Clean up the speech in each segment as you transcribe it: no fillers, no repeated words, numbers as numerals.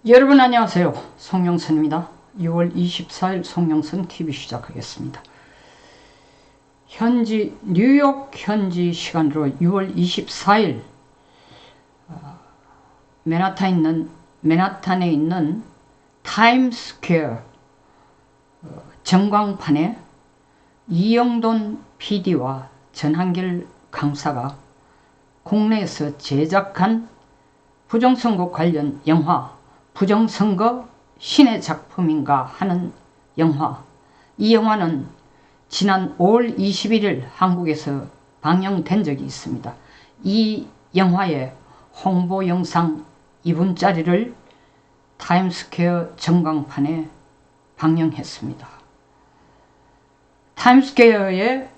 여러분 안녕하세요. 송영선입니다. 6월 24일 송영선 TV 시작하겠습니다. 뉴욕 현지 시간으로 6월 24일 맨하탄에 있는 타임스퀘어 전광판에 이영돈 PD와 전한길 강사가 국내에서 제작한 부정선거 관련 영화 부정선거 신의 작품인가 하는 영화. 이 영화는 지난 5월 21일 한국에서 방영된 적이 있습니다. 이 영화의 홍보 영상 2분짜리를 타임스퀘어 전광판에 방영했습니다. 타임스퀘어에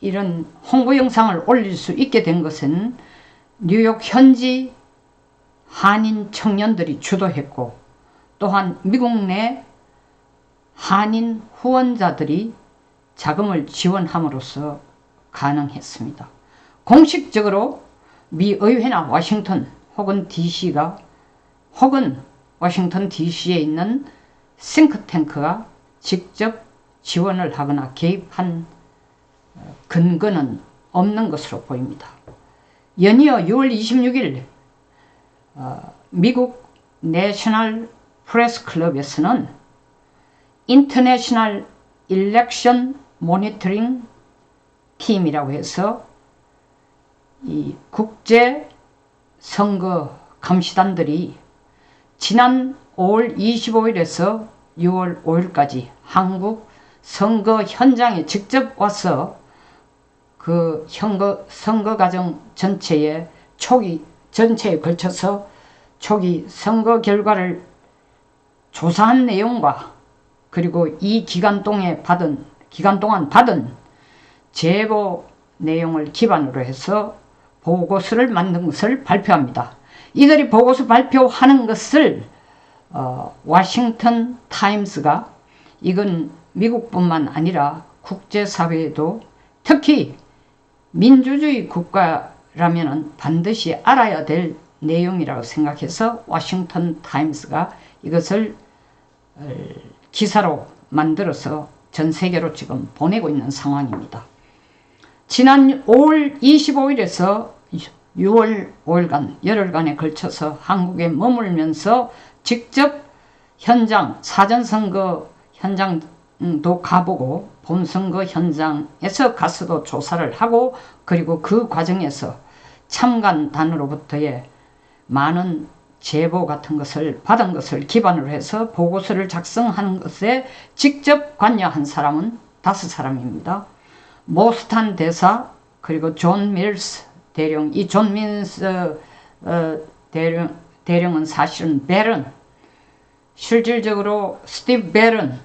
이런 홍보 영상을 올릴 수 있게 된 것은 뉴욕 현지 한인 청년들이 주도했고, 또한 미국 내 한인 후원자들이 자금을 지원함으로써 가능했습니다. 공식적으로 미 의회나 워싱턴 혹은 워싱턴 DC에 있는 싱크탱크가 직접 지원을 하거나 개입한 근거는 없는 것으로 보입니다. 연이어 6월 26일 미국 내셔널 프레스 클럽에서는 인터내셔널 일렉션 모니터링 팀이라고 해서 이 국제 선거 감시단들이 지난 5월 25일에서 6월 5일까지 한국 선거 현장에 직접 와서 그 선거 과정 전체에 걸쳐서 초기 선거 결과를 조사한 내용과 그리고 이 기간 동안 받은 제보 내용을 기반으로 해서 보고서를 만든 것을 발표합니다. 이들이 보고서 발표하는 것을 워싱턴 타임스가 이건 미국뿐만 아니라 국제사회에도 특히 민주주의 국가라면 반드시 알아야 될 내용이라고 생각해서 워싱턴 타임스가 이것을 기사로 만들어서 전 세계로 지금 보내고 있는 상황입니다. 지난 5월 25일에서 6월 5일간 열흘간에 걸쳐서 한국에 머물면서 직접 사전선거 현장도 가보고 본선거 현장에서 가서도 조사를 하고, 그리고 그 과정에서 참관단으로부터의 많은 제보 같은 것을 받은 것을 기반으로 해서 보고서를 작성하는 것에 직접 관여한 사람은 5사람입니다. 모스탄 대사, 그리고 존 밀스 대령. 이 존 밀스 대령은 사실은 실질적으로 스티브 배런,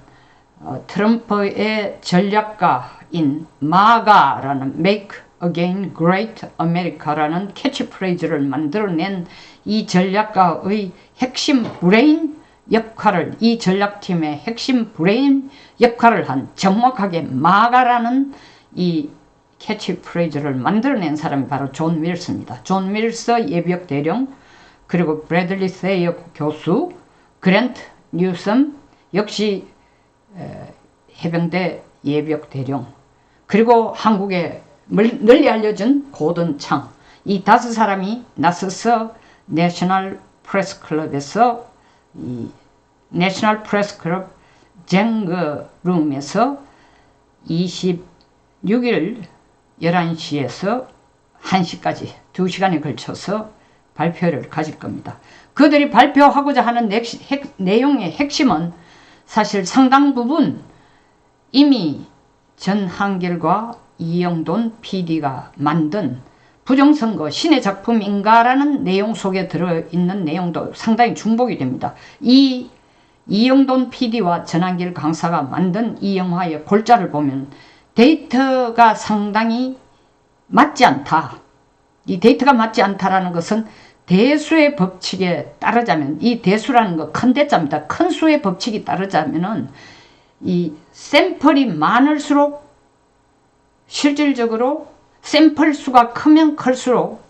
트럼프의 전략가인 마가라는 Make Again Great America라는 캐치프레이즈를 만들어낸 이 전략가의 핵심 브레인 역할을, 이 전략팀의 핵심 브레인 역할을 한 정확하게 마가라는 이 캐치프레이즈를 만들어낸 사람이 바로 존 밀스입니다. 존 밀스 예비역 대령, 그리고 브래들리 세이어 교수, 그랜트 뉴섬 역시 해병대 예비역 대령, 그리고 한국에 널리 알려진 고든 창. 이 5사람이 나서서 내셔널 프레스 클럽에서 이 내셔널 프레스 클럽 쟁거룸에서 26일 11시에서 1시까지 2시간에 걸쳐서 발표를 가질 겁니다. 그들이 발표하고자 하는 내용의 핵심은 사실 상당 부분 이미 전한길과 이영돈 PD가 만든 부정선거 신의 작품인가라는 내용 속에 들어있는 내용도 상당히 중복이 됩니다. 이 이영돈 PD와 전한길 강사가 만든 이 영화의 골자를 보면 데이터가 상당히 맞지 않다. 이 데이터가 맞지 않다라는 것은 대수의 법칙에 따르자면, 이 대수라는 거 큰 대자입니다. 큰 수의 법칙이 따르자면은 이 샘플이 많을수록 실질적으로 샘플 수가 크면 클수록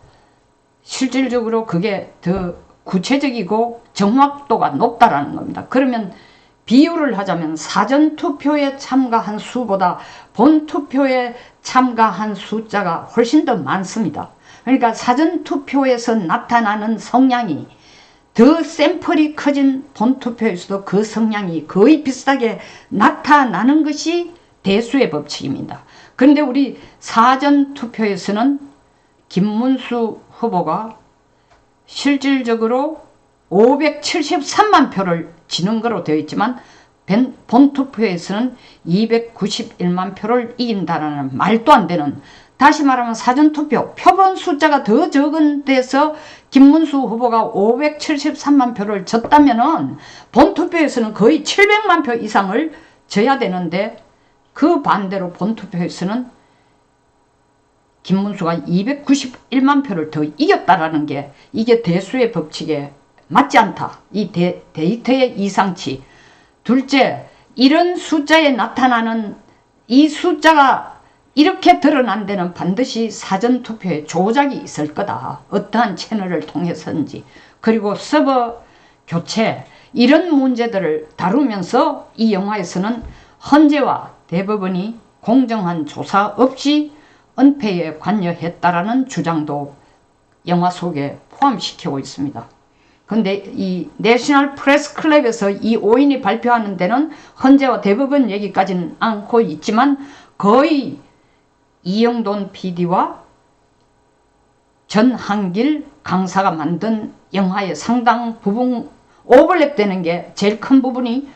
실질적으로 그게 더 구체적이고 정확도가 높다라는 겁니다. 그러면 비유를 하자면 사전투표에 참가한 수보다 본투표에 참가한 숫자가 훨씬 더 많습니다. 그러니까 사전투표에서 나타나는 성향이 더 샘플이 커진 본투표에서도 그 성향이 거의 비슷하게 나타나는 것이 대수의 법칙입니다. 그런데 우리 사전투표에서는 김문수 후보가 실질적으로 573만 표를 지는 거로 되어 있지만 본투표에서는 291만 표를 이긴다는 말도 안 되는, 다시 말하면 사전투표 표본 숫자가 더 적은 데서 김문수 후보가 573만 표를 졌다면 본투표에서는 거의 700만 표 이상을 져야 되는데, 그 반대로 본투표에서는 김문수가 291만 표를 더 이겼다라는 게 이게 대수의 법칙에 맞지 않다. 이 데이터의 이상치. 둘째, 이런 숫자에 나타나는 이 숫자가 이렇게 드러난 데는 반드시 사전투표에 조작이 있을 거다. 어떠한 채널을 통해서인지. 그리고 서버 교체, 이런 문제들을 다루면서 이 영화에서는 헌재와 대법원이 공정한 조사 없이 은폐에 관여했다라는 주장도 영화 속에 포함시키고 있습니다. 근데 이 내셔널 프레스 클럽에서 이 5인이 발표하는 데는 헌재와 대법원 얘기까지는 않고 있지만 거의 이영돈 PD와 전한길 강사가 만든 영화의 상당 부분 오버랩되는 게 제일 큰 부분이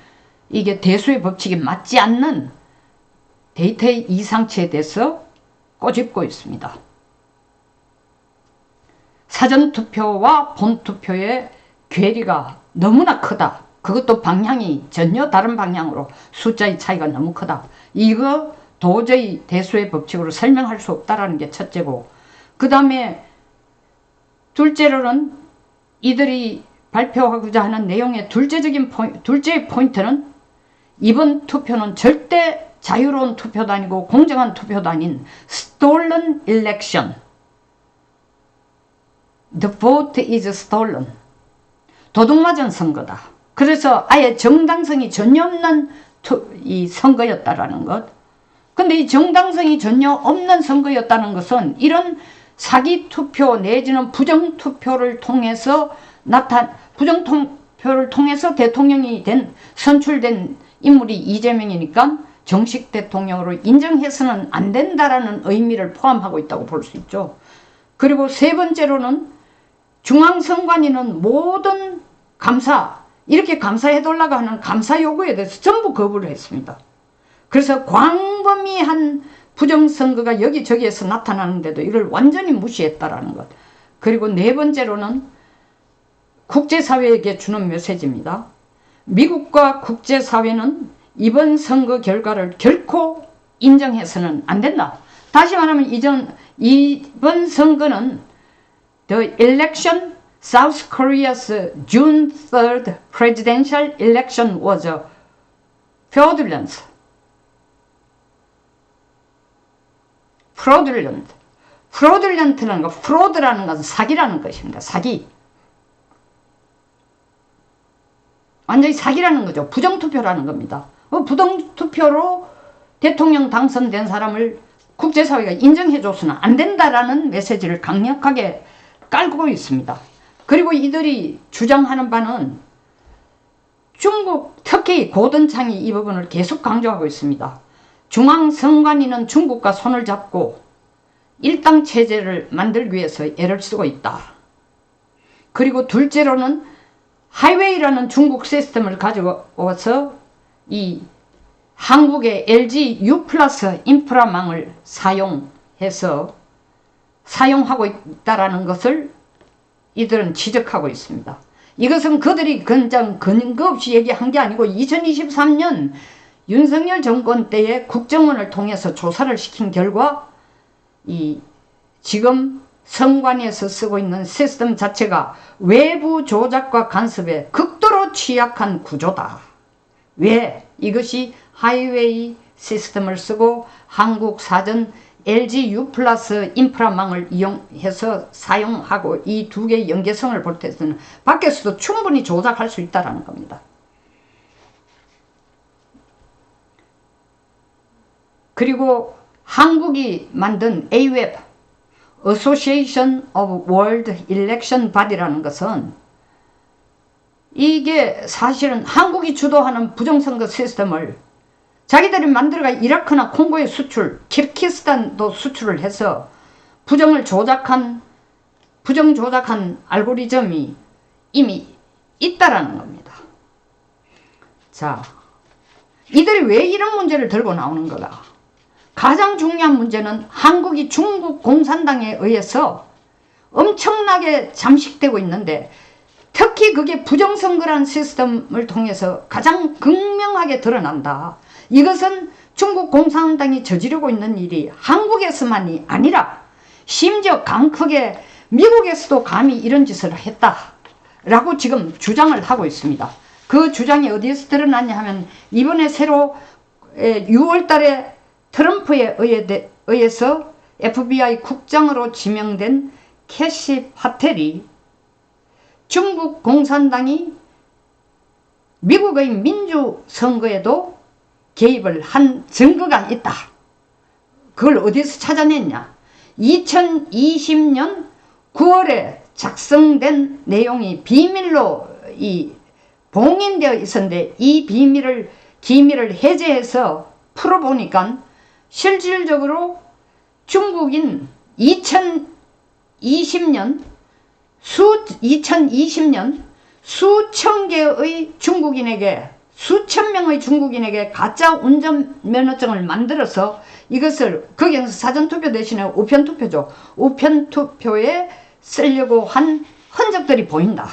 이게 대수의 법칙이 맞지 않는 데이터의 이상치에 대해서 꼬집고 있습니다. 사전투표와 본투표의 괴리가 너무나 크다. 그것도 방향이 전혀 다른 방향으로 숫자의 차이가 너무 크다. 이거 도저히 대수의 법칙으로 설명할 수 없다라는 게 첫째고, 그 다음에 둘째로는 이들이 발표하고자 하는 내용의 둘째의 포인트는 이번 투표는 절대 자유로운 투표도 아니고 공정한 투표도 아닌 stolen election. The vote is stolen. 도둑맞은 선거다. 그래서 아예 정당성이 전혀 없는 이 선거였다라는 것. 근데 이 정당성이 전혀 없는 선거였다는 것은 이런 사기투표 내지는 부정투표를 통해서 부정투표를 통해서 대통령이 선출된 인물이 이재명이니까 정식 대통령으로 인정해서는 안 된다라는 의미를 포함하고 있다고 볼 수 있죠. 그리고 세 번째로는 중앙선관위는 모든 감사, 이렇게 감사해달라고 하는 감사 요구에 대해서 전부 거부를 했습니다. 그래서 광범위한 부정선거가 여기저기에서 나타나는데도 이걸 완전히 무시했다라는 것. 그리고 네 번째로는 국제사회에게 주는 메시지입니다. 미국과 국제사회는 이번 선거 결과를 결코 인정해서는 안 된다. 다시 말하면 이번 선거는 The election, South Korea's June 3rd presidential election was a fraudulent. fraudulent라는 거, fraud라는 것은 사기라는 것입니다. 사기. 완전히 사기라는 거죠. 부정투표라는 겁니다. 부정투표로 대통령 당선된 사람을 국제사회가 인정해줘서는 안 된다라는 메시지를 강력하게 깔고 있습니다. 그리고 이들이 주장하는 바는 중국, 특히 고든창이 이 부분을 계속 강조하고 있습니다. 중앙선관위는 중국과 손을 잡고 일당 체제를 만들기 위해서 애를 쓰고 있다. 그리고 둘째로는 하이웨이라는 중국 시스템을 가져와서 이 한국의 LG U+ 인프라망을 사용하고 있다는 것을 이들은 지적하고 있습니다. 이것은 그들이 그냥 근거 없이 얘기한 게 아니고 2023년 윤석열 정권 때에 국정원을 통해서 조사를 시킨 결과 지금 선관위에서 쓰고 있는 시스템 자체가 외부 조작과 간섭에 극도로 취약한 구조다. 왜? 이것이 하이웨이 시스템을 쓰고 한국 사전 LG U 플러스 인프라망을 이용해서 사용하고 이 두 개의 연계성을 볼 때는 밖에서도 충분히 조작할 수 있다는 겁니다. 그리고 한국이 만든 AWEB Association of World Election Body라는 것은 이게 사실은 한국이 주도하는 부정선거 시스템을 자기들이 만들어가 이라크나 콩고에 수출, 키르기스탄도 수출을 해서 부정 조작한 알고리즘이 이미 있다라는 겁니다. 자, 이들이 왜 이런 문제를 들고 나오는 거다? 가장 중요한 문제는 한국이 중국 공산당에 의해서 엄청나게 잠식되고 있는데 특히 그게 부정선거라는 시스템을 통해서 가장 극명하게 드러난다. 이것은 중국 공산당이 저지르고 있는 일이 한국에서만이 아니라 심지어 강크게 미국에서도 감히 이런 짓을 했다라고 지금 주장을 하고 있습니다. 그 주장이 어디에서 드러났냐 하면 이번에 새로 6월달에 트럼프에 의해서 FBI 국장으로 지명된 캐시 파텔이 중국 공산당이 미국의 민주선거에도 개입을 한 증거가 있다. 그걸 어디서 찾아냈냐? 2020년 9월에 작성된 내용이 비밀로 봉인되어 있었는데 이 기밀을 해제해서 풀어보니까 실질적으로 중국인 2020년 수천 개의 중국인에게 수천 명의 중국인에게 가짜 운전면허증을 만들어서 이것을 거기에서 사전투표 대신에 우편투표죠. 우편투표에 쓰려고 한 흔적들이 보인다.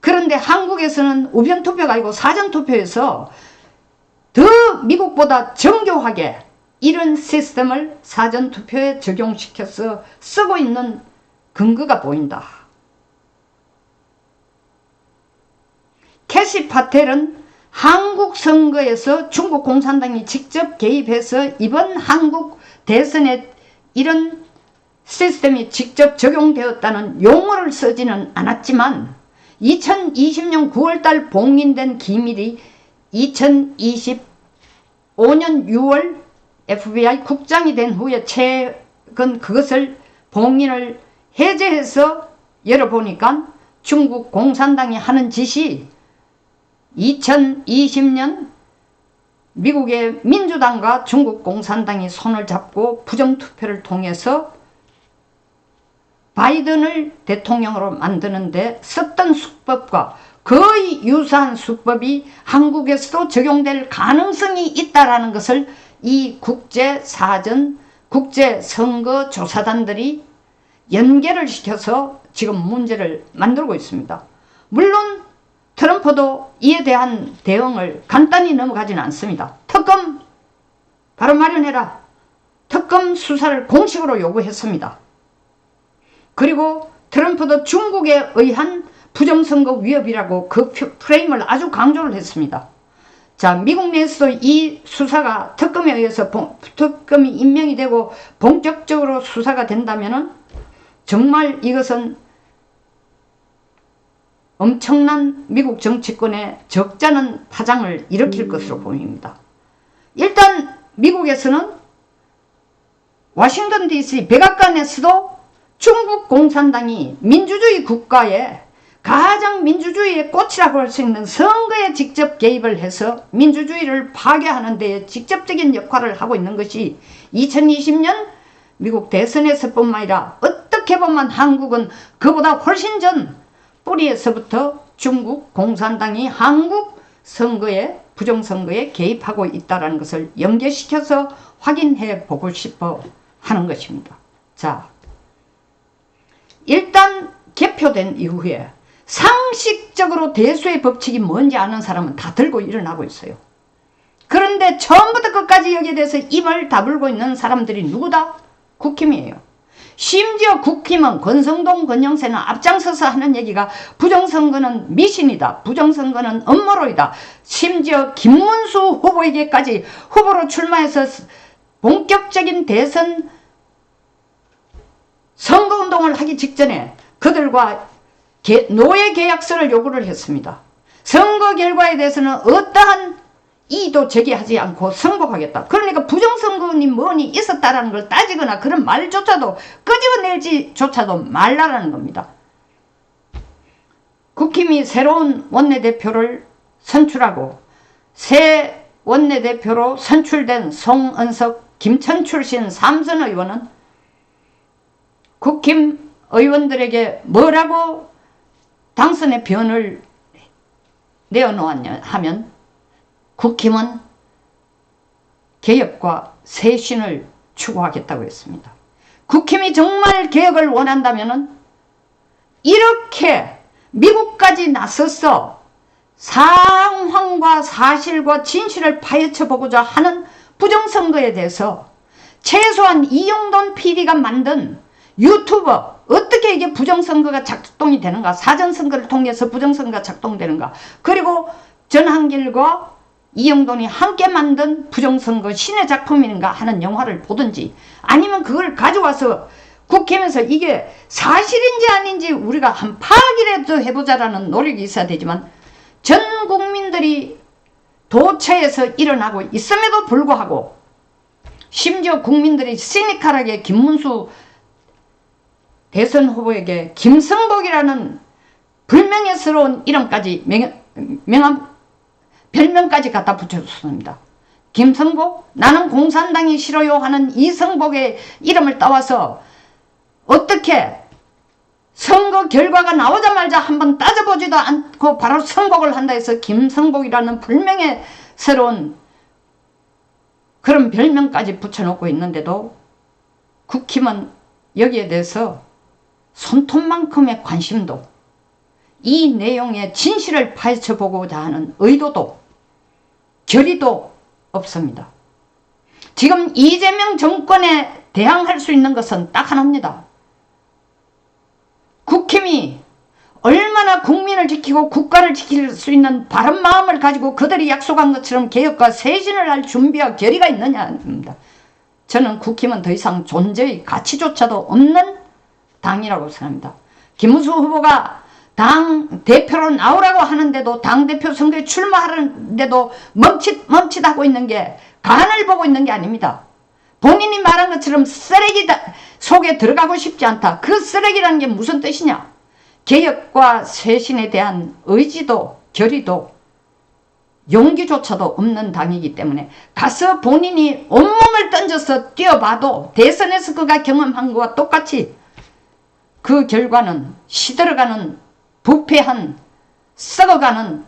그런데 한국에서는 우편투표가 아니고 사전투표에서 더 미국보다 정교하게 이런 시스템을 사전투표에 적용시켜서 쓰고 있는 근거가 보인다. 캐시 파텔은 한국 선거에서 중국 공산당이 직접 개입해서 이번 한국 대선에 이런 시스템이 직접 적용되었다는 용어를 쓰지는 않았지만 2020년 9월달 봉인된 기밀이 2025년 6월 FBI 국장이 된 후에 최근 그것을 봉인을 해제해서 열어보니까 중국 공산당이 하는 짓이 2020년 미국의 민주당과 중국 공산당이 손을 잡고 부정투표를 통해서 바이든을 대통령으로 만드는데 썼던 수법과 거의 유사한 수법이 한국에서도 적용될 가능성이 있다는 것을 이 국제선거조사단들이 연계를 시켜서 지금 문제를 만들고 있습니다. 물론 트럼프도 이에 대한 대응을 간단히 넘어가지는 않습니다. 특검 바로 마련해라. 특검 수사를 공식으로 요구했습니다. 그리고 트럼프도 중국에 의한 부정선거 위협이라고 그 프레임을 아주 강조를 했습니다. 자, 미국 내에서도 이 수사가 특검에 의해서 특검이 임명이 되고 본격적으로 수사가 된다면은 정말 이것은 엄청난 미국 정치권에 적잖은 파장을 일으킬 것으로 보입니다. 일단 미국에서는 워싱턴 DC 백악관에서도 중국 공산당이 민주주의 국가에 가장 민주주의의 꽃이라고 할 수 있는 선거에 직접 개입을 해서 민주주의를 파괴하는 데에 직접적인 역할을 하고 있는 것이 2020년 미국 대선에서뿐만 아니라 어떻게 보면 한국은 그보다 훨씬 전 뿌리에서부터 중국 공산당이 한국 선거에 부정선거에 개입하고 있다는 것을 연계시켜서 확인해 보고 싶어 하는 것입니다. 자, 일단 개표된 이후에 상식적으로 대수의 법칙이 뭔지 아는 사람은 다 들고 일어나고 있어요. 그런데 처음부터 끝까지 여기에 대해서 입을 다물고 있는 사람들이 누구다? 국힘이에요. 심지어 국힘은 권성동, 권영세는 앞장서서 하는 얘기가 부정선거는 미신이다. 부정선거는 음모론이다. 심지어 김문수 후보에게까지 후보로 출마해서 본격적인 대선 선거운동을 하기 직전에 그들과 노예 계약서를 요구를 했습니다. 선거 결과에 대해서는 어떠한 이의도 제기하지 않고 승복하겠다. 그러니까 부정선거니 뭐니 있었다라는 걸 따지거나 그런 말조차도 끄집어낼지조차도 말라라는 겁니다. 국힘이 새로운 원내대표를 선출하고 새 원내대표로 선출된 송은석, 김천 출신 삼선 의원은 국힘 의원들에게 뭐라고 당선의 변을 내어놓았냐 하면 국힘은 개혁과 쇄신을 추구하겠다고 했습니다. 국힘이 정말 개혁을 원한다면 이렇게 미국까지 나서서 상황과 사실과 진실을 파헤쳐보고자 하는 부정선거에 대해서 최소한 이영돈 PD가 만든 유튜버 어떻게 이게 부정선거가 작동이 되는가, 사전선거를 통해서 부정선거가 작동되는가, 그리고 전한길과 이영돈이 함께 만든 부정선거 신의 작품인가 하는 영화를 보든지 아니면 그걸 가져와서 국힘에서 이게 사실인지 아닌지 우리가 한 파악이라도 해보자라는 노력이 있어야 되지만 전 국민들이 도처에서 일어나고 있음에도 불구하고 심지어 국민들이 시니컬하게 김문수 대선 후보에게 김성복이라는 불명예스러운 이름까지 별명까지 갖다 붙여줬습니다. 김성복? 나는 공산당이 싫어요 하는 이성복의 이름을 따와서 어떻게 선거 결과가 나오자마자 한번 따져보지도 않고 바로 선곡을 한다 해서 김성복이라는 불명예스러운 그런 별명까지 붙여놓고 있는데도 국힘은 여기에 대해서 손톱만큼의 관심도 이 내용의 진실을 파헤쳐보고자 하는 의도도 결의도 없습니다. 지금 이재명 정권에 대항할 수 있는 것은 딱 하나입니다. 국힘이 얼마나 국민을 지키고 국가를 지킬 수 있는 바른 마음을 가지고 그들이 약속한 것처럼 개혁과 쇄신을 할 준비와 결의가 있느냐입니다. 저는 국힘은 더 이상 존재의 가치조차도 없는 당이라고 생각합니다. 김문수 후보가 당 대표로 나오라고 하는데도 당대표 선거에 출마하는데도 멈칫하고 있는 게 간을 보고 있는 게 아닙니다. 본인이 말한 것처럼 쓰레기 속에 들어가고 싶지 않다. 그 쓰레기라는 게 무슨 뜻이냐? 개혁과 쇄신에 대한 의지도 결의도 용기조차도 없는 당이기 때문에 가서 본인이 온몸을 던져서 뛰어봐도 대선에서 그가 경험한 것과 똑같이 그 결과는 시들어가는 부패한 썩어가는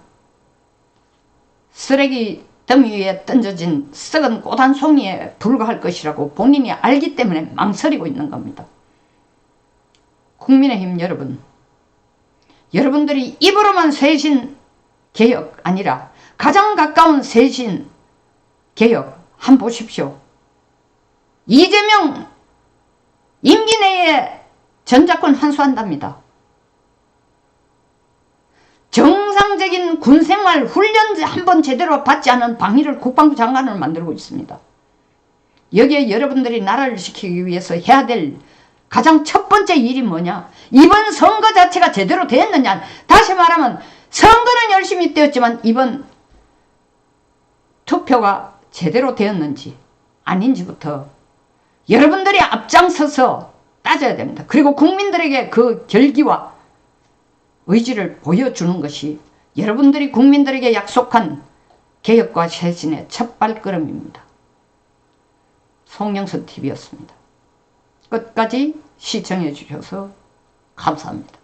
쓰레기 더미 위에 던져진 썩은 꽃 한 송이에 불과할 것이라고 본인이 알기 때문에 망설이고 있는 겁니다. 국민의힘 여러분, 여러분들이 입으로만 쇄신 개혁 아니라 가장 가까운 쇄신 개혁 한번 보십시오. 이재명 임기 내에 전작권 환수한답니다. 정상적인 군생활 훈련 한번 제대로 받지 않은 방위를 국방부 장관을 만들고 있습니다. 여기에 여러분들이 나라를 지키기 위해서 해야 될 가장 첫 번째 일이 뭐냐? 이번 선거 자체가 제대로 됐느냐? 다시 말하면 선거는 열심히 뛰었지만 이번 투표가 제대로 되었는지 아닌지부터 여러분들이 앞장서서 따져야 됩니다. 그리고 국민들에게 그 결기와 의지를 보여주는 것이 여러분들이 국민들에게 약속한 개혁과 쇄신의 첫 발걸음입니다. 송영선TV였습니다. 끝까지 시청해 주셔서 감사합니다.